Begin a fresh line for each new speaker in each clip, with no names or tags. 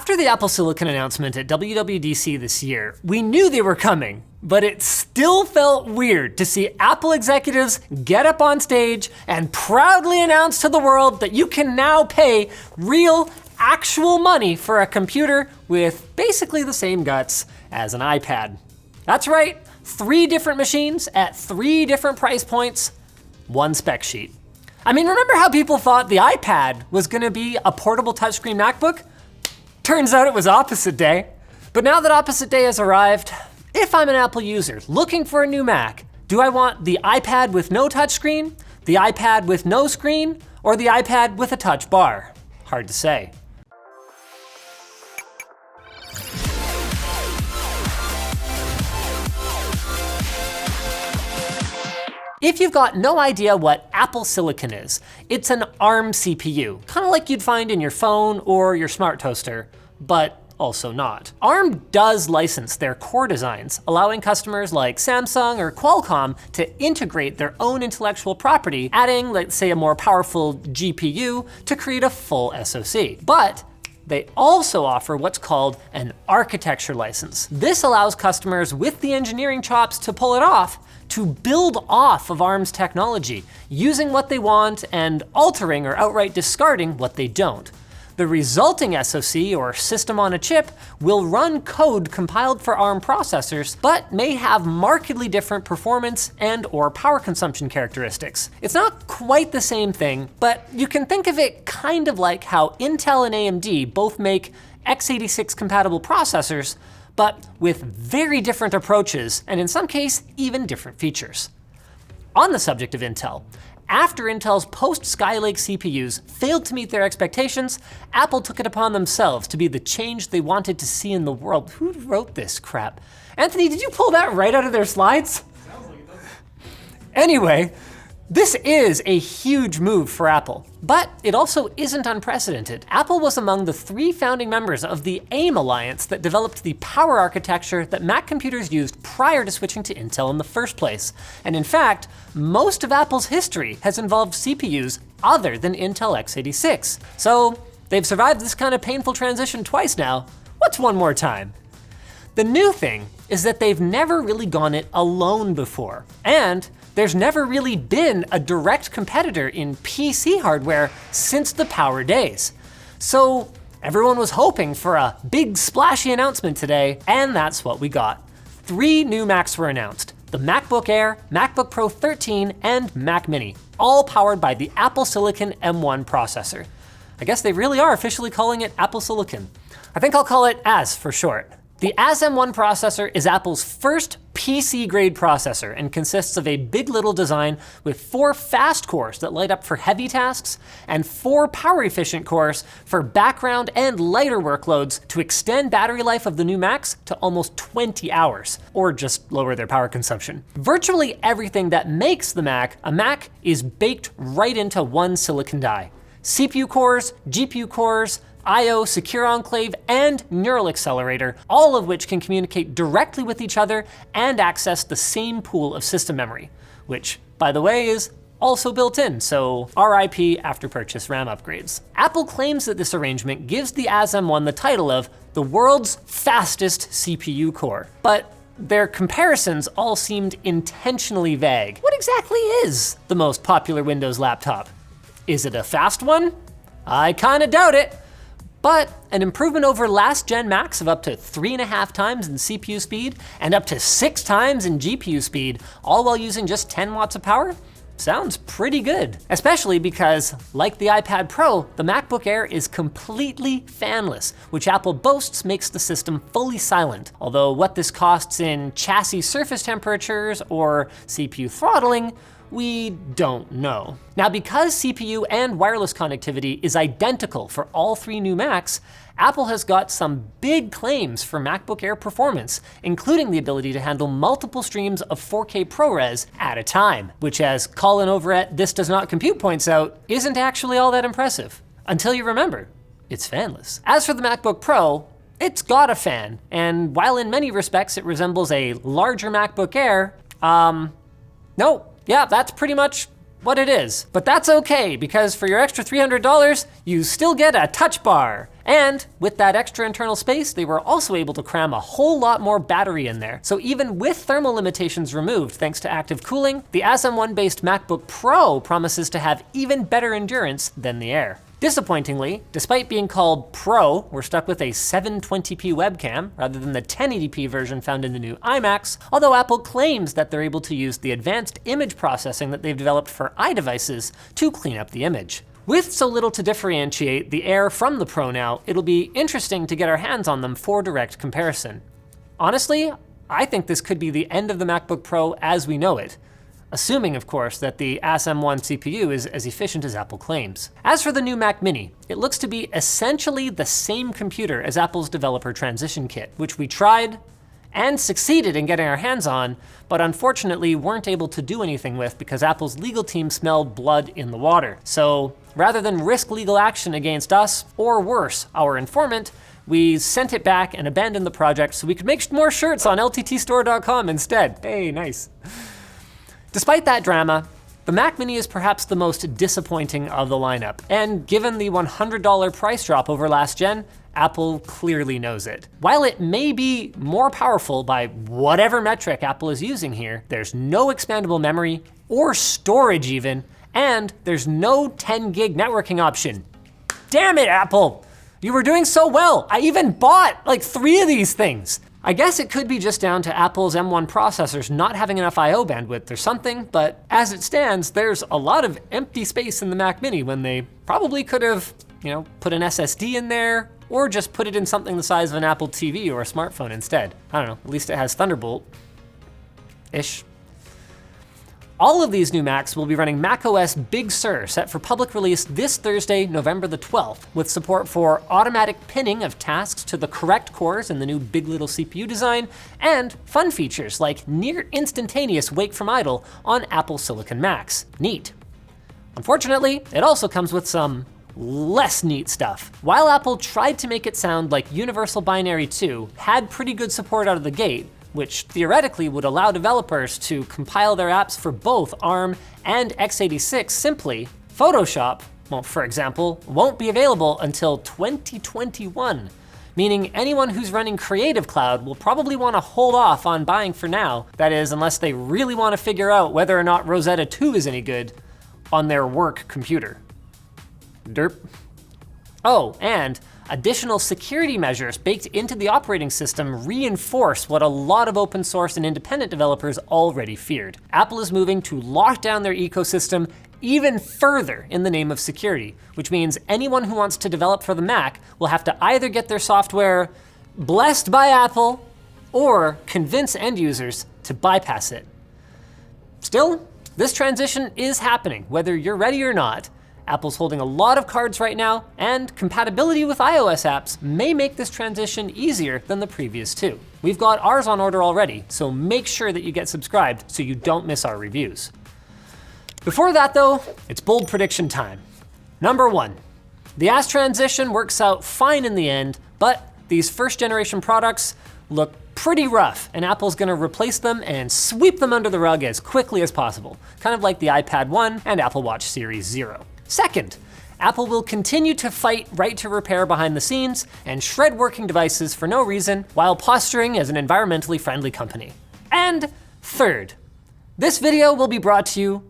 After the Apple Silicon announcement at WWDC this year, we knew they were coming, but it still felt weird to see Apple executives get up on stage and proudly announce to the world that you can now pay real, actual money for a computer with basically the same guts as an iPad. That's right, 3 different machines at 3 different price points, 1 spec sheet. I mean, remember how people thought the iPad was gonna be a portable touchscreen MacBook? Turns out it was opposite day. But now that opposite day has arrived, if I'm an Apple user looking for a new Mac, do I want the iPad with no touchscreen, the iPad with no screen, or the iPad with a touch bar? Hard to say. If you've got no idea what Apple Silicon is, it's an ARM CPU, kind of like you'd find in your phone or your smart toaster, but also not. ARM does license their core designs, allowing customers like Samsung or Qualcomm to integrate their own intellectual property, adding, let's say, a more powerful GPU to create a full SoC. But they also offer what's called an architecture license. This allows customers with the engineering chops to pull it off to build off of ARM's technology, using what they want and altering or outright discarding what they don't. The resulting SoC, or system on a chip, will run code compiled for ARM processors, but may have markedly different performance and or power consumption characteristics. It's not quite the same thing, but you can think of it kind of like how Intel and AMD both make x86 compatible processors, but with very different approaches, and in some cases, even different features. On the subject of Intel, after Intel's post-Skylake CPUs failed to meet their expectations, Apple took it upon themselves to be the change they wanted to see in the world. Who wrote this crap? Anthony, did you pull that right out of their slides?
Sounds like it does.
Anyway, this is a huge move for Apple, but it also isn't unprecedented. Apple was among the 3 founding members of the AIM alliance that developed the power architecture that Mac computers used prior to switching to Intel in the first place. And in fact, most of Apple's history has involved CPUs other than Intel x86. So they've survived this kind of painful transition twice now. What's one more time? The new thing is that they've never really gone it alone before, and there's never really been a direct competitor in PC hardware since the Power days. So everyone was hoping for a big splashy announcement today, and that's what we got. 3 new Macs were announced: the MacBook Air, MacBook Pro 13, and Mac Mini, all powered by the Apple Silicon M1 processor. I guess they really are officially calling it Apple Silicon. I think I'll call it AS for short. The AS M1 processor is Apple's first PC-grade processor and consists of a big little design with 4 fast cores that light up for heavy tasks and 4 power-efficient cores for background and lighter workloads to extend battery life of the new Macs to almost 20 hours, or just lower their power consumption. Virtually everything that makes the Mac a Mac is baked right into one silicon die. CPU cores, GPU cores, I/O, Secure Enclave, and Neural Accelerator, all of which can communicate directly with each other and access the same pool of system memory, which, by the way, is also built in, so RIP after purchase RAM upgrades. Apple claims that this arrangement gives the AS M1 the title of the world's fastest CPU core, but their comparisons all seemed intentionally vague. What exactly is the most popular Windows laptop? Is it a fast one? I kinda doubt it. But an improvement over last gen Macs of up to 3.5 times in CPU speed and up to 6 times in GPU speed, all while using just 10 watts of power, sounds pretty good. Especially because, like the iPad Pro, the MacBook Air is completely fanless, which Apple boasts makes the system fully silent. Although what this costs in chassis surface temperatures or CPU throttling, we don't know. Now, because CPU and wireless connectivity is identical for all 3 new Macs, Apple has got some big claims for MacBook Air performance, including the ability to handle multiple streams of 4K ProRes at a time, which, as Colin over at This Does Not Compute points out, isn't actually all that impressive. Until you remember, it's fanless. As for the MacBook Pro, it's got a fan, and while in many respects it resembles a larger MacBook Air, no. Yeah, that's pretty much what it is. But that's okay, because for your extra $300, you still get a touch bar And with that extra internal space, they were also able to cram a whole lot more battery in there. So even with thermal limitations removed thanks to active cooling, the SM1-based MacBook Pro promises to have even better endurance than the Air. Disappointingly, despite being called Pro, we're stuck with a 720p webcam rather than the 1080p version found in the new iMacs, although Apple claims that they're able to use the advanced image processing that they've developed for iDevices to clean up the image. With so little to differentiate the Air from the Pro now, it'll be interesting to get our hands on them for direct comparison. Honestly, I think this could be the end of the MacBook Pro as we know it. Assuming, of course, that the SM1 CPU is as efficient as Apple claims. As for the new Mac Mini, it looks to be essentially the same computer as Apple's developer transition kit, which we tried and succeeded in getting our hands on, but unfortunately weren't able to do anything with because Apple's legal team smelled blood in the water. So rather than risk legal action against us, or worse, our informant, we sent it back and abandoned the project so we could make more shirts on lttstore.com instead. Hey, nice. Despite that drama, the Mac Mini is perhaps the most disappointing of the lineup, and given the $100 price drop over last gen, Apple clearly knows it. While it may be more powerful by whatever metric Apple is using here, there's no expandable memory or storage even, and there's no 10 gig networking option. Damn it, Apple! You were doing so well. I even bought like 3 of these things. I guess it could be just down to Apple's M1 processors not having enough I/O bandwidth or something, but as it stands, there's a lot of empty space in the Mac Mini when they probably could have, put an SSD in there, or just put it in something the size of an Apple TV or a smartphone instead. I don't know, at least it has Thunderbolt-ish. All of these new Macs will be running macOS Big Sur, set for public release this Thursday, November the 12th, with support for automatic pinning of tasks to the correct cores in the new Big Little CPU design, and fun features like near instantaneous wake from idle on Apple Silicon Macs. Neat. Unfortunately, it also comes with some less neat stuff. While Apple tried to make it sound like Universal Binary 2 had pretty good support out of the gate, which theoretically would allow developers to compile their apps for both ARM and x86 simply, Photoshop, for example, won't be available until 2021, meaning anyone who's running Creative Cloud will probably want to hold off on buying for now, that is, unless they really want to figure out whether or not Rosetta 2 is any good on their work computer. Derp. Oh, and additional security measures baked into the operating system reinforce what a lot of open source and independent developers already feared. Apple is moving to lock down their ecosystem even further in the name of security, which means anyone who wants to develop for the Mac will have to either get their software blessed by Apple or convince end users to bypass it. Still, this transition is happening, whether you're ready or not. Apple's holding a lot of cards right now, and compatibility with iOS apps may make this transition easier than the previous two. We've got ours on order already, so make sure that you get subscribed so you don't miss our reviews. Before that though, it's bold prediction time. Number 1, the AS transition works out fine in the end, but these first generation products look pretty rough, and Apple's gonna replace them and sweep them under the rug as quickly as possible, kind of like the iPad 1 and Apple Watch Series 0. Second, Apple will continue to fight right to repair behind the scenes and shred working devices for no reason while posturing as an environmentally friendly company. And third, this video will be brought to you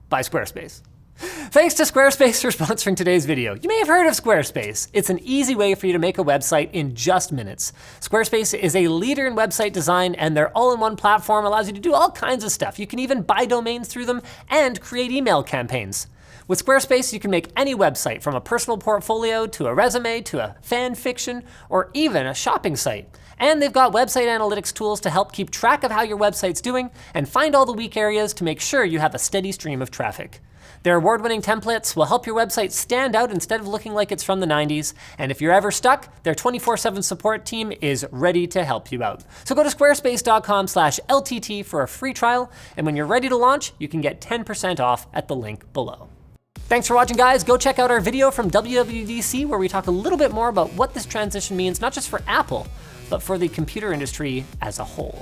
by Squarespace. Thanks to Squarespace for sponsoring today's video. You may have heard of Squarespace. It's an easy way for you to make a website in just minutes. Squarespace is a leader in website design, and their all-in-one platform allows you to do all kinds of stuff. You can even buy domains through them and create email campaigns. With Squarespace, you can make any website, from a personal portfolio to a resume to a fan fiction or even a shopping site. And they've got website analytics tools to help keep track of how your website's doing and find all the weak areas to make sure you have a steady stream of traffic. Their award-winning templates will help your website stand out instead of looking like it's from the 90s. And if you're ever stuck, their 24/7 support team is ready to help you out. So go to squarespace.com/LTT for a free trial. And when you're ready to launch, you can get 10% off at the link below. Thanks for watching, guys. Go check out our video from WWDC where we talk a little bit more about what this transition means, not just for Apple, but for the computer industry as a whole.